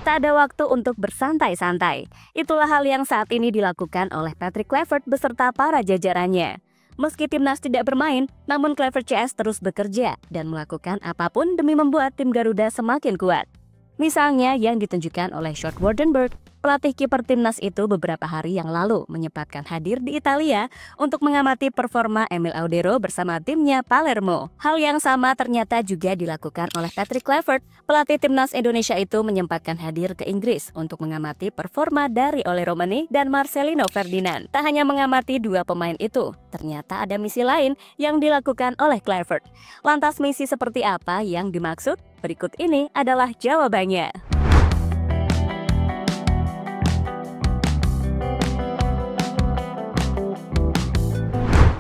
Tak ada waktu untuk bersantai-santai. Itulah hal yang saat ini dilakukan oleh Patrick Kluivert beserta para jajarannya. Meski timnas tidak bermain, namun Kluivert CS terus bekerja dan melakukan apapun demi membuat tim Garuda semakin kuat. Misalnya yang ditunjukkan oleh Sjoerd Wordenberg, pelatih kiper timnas itu beberapa hari yang lalu menyempatkan hadir di Italia untuk mengamati performa Emil Audero bersama timnya Palermo. Hal yang sama ternyata juga dilakukan oleh Patrick Kluivert. Pelatih timnas Indonesia itu menyempatkan hadir ke Inggris untuk mengamati performa dari Ole Romani dan Marcelino Ferdinand. Tak hanya mengamati dua pemain itu, ternyata ada misi lain yang dilakukan oleh Kluivert. Lantas misi seperti apa yang dimaksud? Berikut ini adalah jawabannya.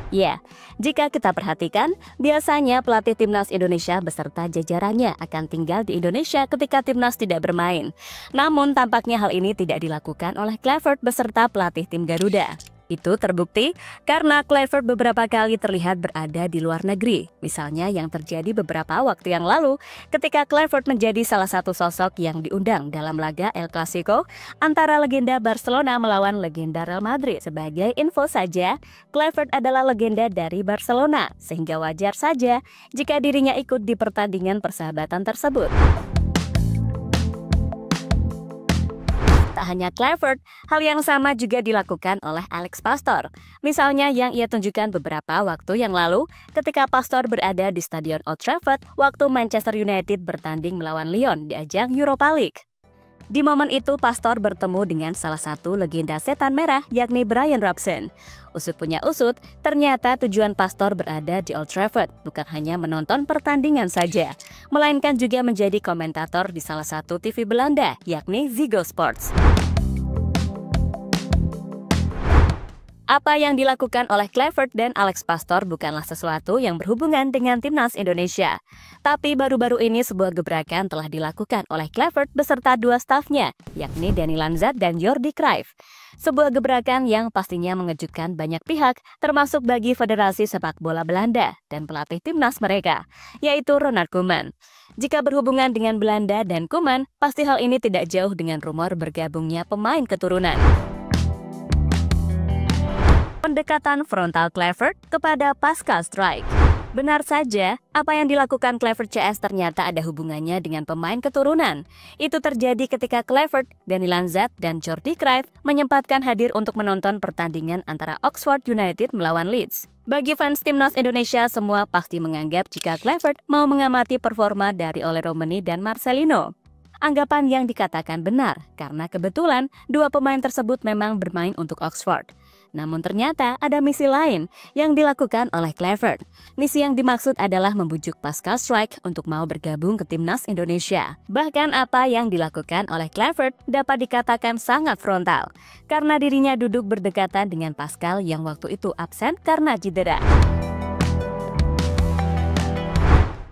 Ya, jika kita perhatikan, biasanya pelatih timnas Indonesia beserta jajarannya akan tinggal di Indonesia ketika timnas tidak bermain. Namun tampaknya hal ini tidak dilakukan oleh Kluivert beserta pelatih tim Garuda. Itu terbukti karena Kluivert beberapa kali terlihat berada di luar negeri. Misalnya yang terjadi beberapa waktu yang lalu ketika Kluivert menjadi salah satu sosok yang diundang dalam laga El Clasico antara legenda Barcelona melawan legenda Real Madrid. Sebagai info saja, Kluivert adalah legenda dari Barcelona, sehingga wajar saja jika dirinya ikut di pertandingan persahabatan tersebut. Tak hanya Kluivert, hal yang sama juga dilakukan oleh Alex Pastoor. Misalnya yang ia tunjukkan beberapa waktu yang lalu ketika Pastoor berada di Stadion Old Trafford waktu Manchester United bertanding melawan Lyon di ajang Europa League. Di momen itu Pastoor bertemu dengan salah satu legenda setan merah yakni Brian Robson. Usut punya usut, ternyata tujuan Pastoor berada di Old Trafford bukan hanya menonton pertandingan saja, melainkan juga menjadi komentator di salah satu TV Belanda yakni Ziggo Sports. Apa yang dilakukan oleh Kluivert dan Alex Pastoor bukanlah sesuatu yang berhubungan dengan timnas Indonesia. Tapi baru-baru ini sebuah gebrakan telah dilakukan oleh Kluivert beserta dua stafnya, yakni Danny Lanzat dan Jordi Cruijff. Sebuah gebrakan yang pastinya mengejutkan banyak pihak, termasuk bagi Federasi Sepak Bola Belanda dan pelatih timnas mereka, yaitu Ronald Koeman. Jika berhubungan dengan Belanda dan Koeman, pasti hal ini tidak jauh dengan rumor bergabungnya pemain keturunan. Pendekatan frontal Kluivert kepada Pascal Struijk. Benar saja, apa yang dilakukan Kluivert CS ternyata ada hubungannya dengan pemain keturunan. Itu terjadi ketika Kluivert, Danny Lanzat, dan Jordi Cruijff menyempatkan hadir untuk menonton pertandingan antara Oxford United melawan Leeds. Bagi fans timnas Indonesia, semua pasti menganggap jika Kluivert mau mengamati performa dari Ole Romani dan Marcelino. Anggapan yang dikatakan benar, karena kebetulan dua pemain tersebut memang bermain untuk Oxford. Namun ternyata ada misi lain yang dilakukan oleh Kluivert. Misi yang dimaksud adalah membujuk Pascal Struijk untuk mau bergabung ke timnas Indonesia. Bahkan apa yang dilakukan oleh Kluivert dapat dikatakan sangat frontal, karena dirinya duduk berdekatan dengan Pascal yang waktu itu absen karena cedera.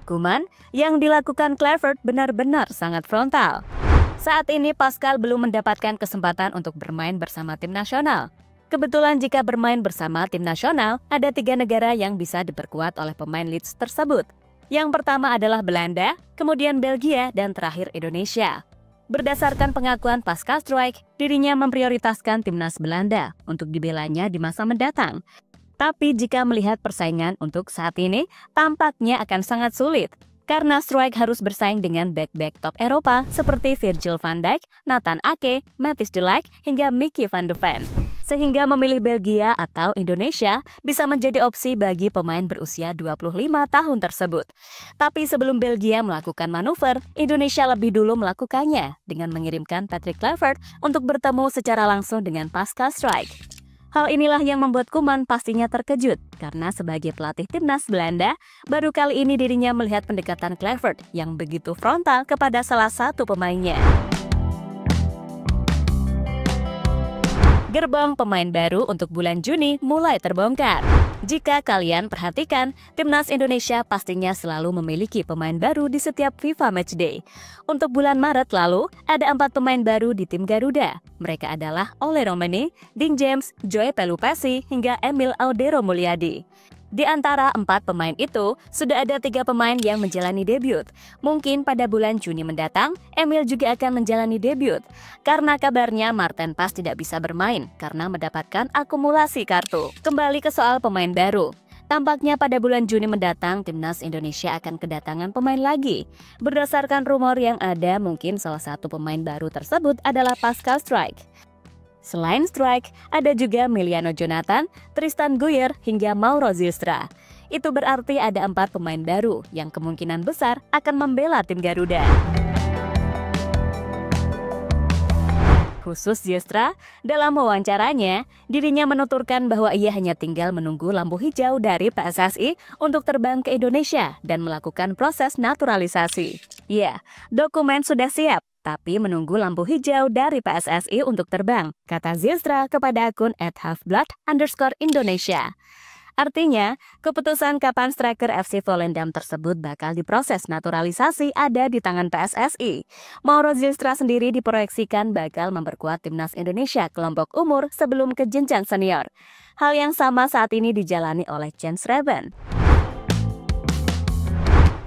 Koeman, yang dilakukan Kluivert benar-benar sangat frontal. Saat ini Pascal belum mendapatkan kesempatan untuk bermain bersama tim nasional. Kebetulan jika bermain bersama tim nasional, ada 3 negara yang bisa diperkuat oleh pemain Leeds tersebut. Yang pertama adalah Belanda, kemudian Belgia, dan terakhir Indonesia. Berdasarkan pengakuan Pascal Struijk, dirinya memprioritaskan timnas Belanda untuk dibelanya di masa mendatang. Tapi jika melihat persaingan untuk saat ini, tampaknya akan sangat sulit. Karena Struijk harus bersaing dengan bek-bek top Eropa seperti Virgil van Dijk, Nathan Ake, Matthijs de Ligt, hingga Mickey van de Ven. Sehingga memilih Belgia atau Indonesia bisa menjadi opsi bagi pemain berusia 25 tahun tersebut. Tapi sebelum Belgia melakukan manuver, Indonesia lebih dulu melakukannya dengan mengirimkan Patrick Kluivert untuk bertemu secara langsung dengan Pascal Struijk. Hal inilah yang membuat Koeman pastinya terkejut, karena sebagai pelatih timnas Belanda, baru kali ini dirinya melihat pendekatan Kluivert yang begitu frontal kepada salah satu pemainnya. Gerbang pemain baru untuk bulan Juni mulai terbongkar. Jika kalian perhatikan, timnas Indonesia pastinya selalu memiliki pemain baru di setiap FIFA Matchday. Untuk bulan Maret lalu, ada 4 pemain baru di tim Garuda. Mereka adalah Ole Romani, Dean James, Joe Pelupessy, hingga Emil Audero Mulyadi. Di antara 4 pemain itu, sudah ada 3 pemain yang menjalani debut. Mungkin pada bulan Juni mendatang, Emil juga akan menjalani debut. Karena kabarnya Maarten Paes tidak bisa bermain karena mendapatkan akumulasi kartu. Kembali ke soal pemain baru. Tampaknya pada bulan Juni mendatang, Timnas Indonesia akan kedatangan pemain lagi. Berdasarkan rumor yang ada, mungkin salah satu pemain baru tersebut adalah Pascal Struijk. Selain Struijk, ada juga Miliano Jonathan, Tristan Guyer, hingga Mauro Zylstra. Itu berarti ada 4 pemain baru yang kemungkinan besar akan membela tim Garuda. Khusus Zylstra, dalam wawancaranya, dirinya menuturkan bahwa ia hanya tinggal menunggu lampu hijau dari PSSI untuk terbang ke Indonesia dan melakukan proses naturalisasi. Ya, dokumen sudah siap, tapi menunggu lampu hijau dari PSSI untuk terbang, kata Zylstra kepada akun @halfblood_Indonesia. Artinya, keputusan kapan striker FC Volendam tersebut bakal diproses naturalisasi ada di tangan PSSI. Mauro Zylstra sendiri diproyeksikan bakal memperkuat Timnas Indonesia kelompok umur sebelum ke jenjang senior. Hal yang sama saat ini dijalani oleh Jens Ruben.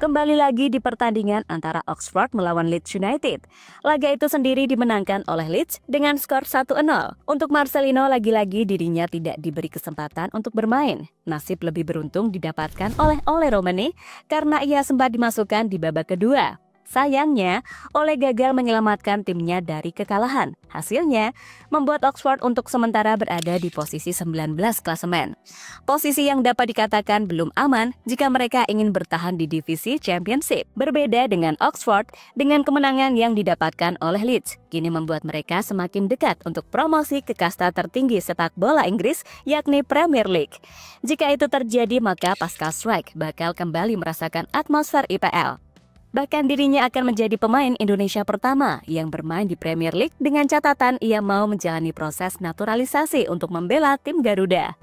Kembali lagi di pertandingan antara Oxford melawan Leeds United. Laga itu sendiri dimenangkan oleh Leeds dengan skor 1-0. Untuk Marcelino lagi-lagi dirinya tidak diberi kesempatan untuk bermain. Nasib lebih beruntung didapatkan oleh Ole Romani karena ia sempat dimasukkan di babak kedua. Sayangnya, Ole gagal menyelamatkan timnya dari kekalahan. Hasilnya, membuat Oxford untuk sementara berada di posisi 19 klasemen. Posisi yang dapat dikatakan belum aman jika mereka ingin bertahan di divisi Championship. Berbeda dengan Oxford, dengan kemenangan yang didapatkan oleh Leeds, kini membuat mereka semakin dekat untuk promosi ke kasta tertinggi sepak bola Inggris, yakni Premier League. Jika itu terjadi, maka Pascal Struijk bakal kembali merasakan atmosfer IPL. Bahkan dirinya akan menjadi pemain Indonesia pertama yang bermain di Premier League dengan catatan ia mau menjalani proses naturalisasi untuk membela tim Garuda.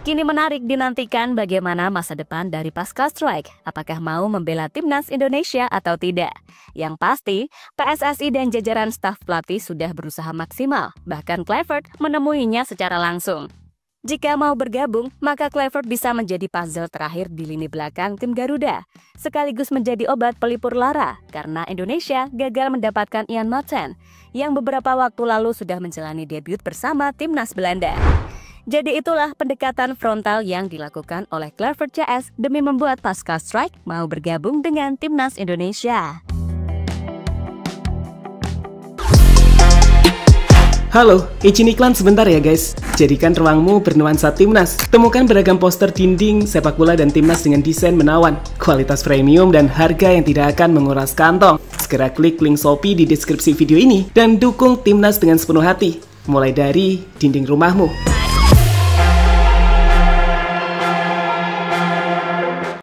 Kini menarik dinantikan bagaimana masa depan dari Pascal Struijk. Apakah mau membela Timnas Indonesia atau tidak? Yang pasti, PSSI dan jajaran staf pelatih sudah berusaha maksimal. Bahkan Kluivert menemuinya secara langsung. Jika mau bergabung, maka Kluivert bisa menjadi puzzle terakhir di lini belakang tim Garuda, sekaligus menjadi obat pelipur lara karena Indonesia gagal mendapatkan Ian Maarten yang beberapa waktu lalu sudah menjalani debut bersama Timnas Belanda. Jadi itulah pendekatan frontal yang dilakukan oleh Kluivert CS demi membuat Pascal Struijk mau bergabung dengan Timnas Indonesia. Halo, izin iklan sebentar ya guys. Jadikan ruangmu bernuansa Timnas. Temukan beragam poster dinding, sepak bola dan Timnas dengan desain menawan, kualitas premium dan harga yang tidak akan menguras kantong. Segera klik link Shopee di deskripsi video ini dan dukung Timnas dengan sepenuh hati. Mulai dari dinding rumahmu.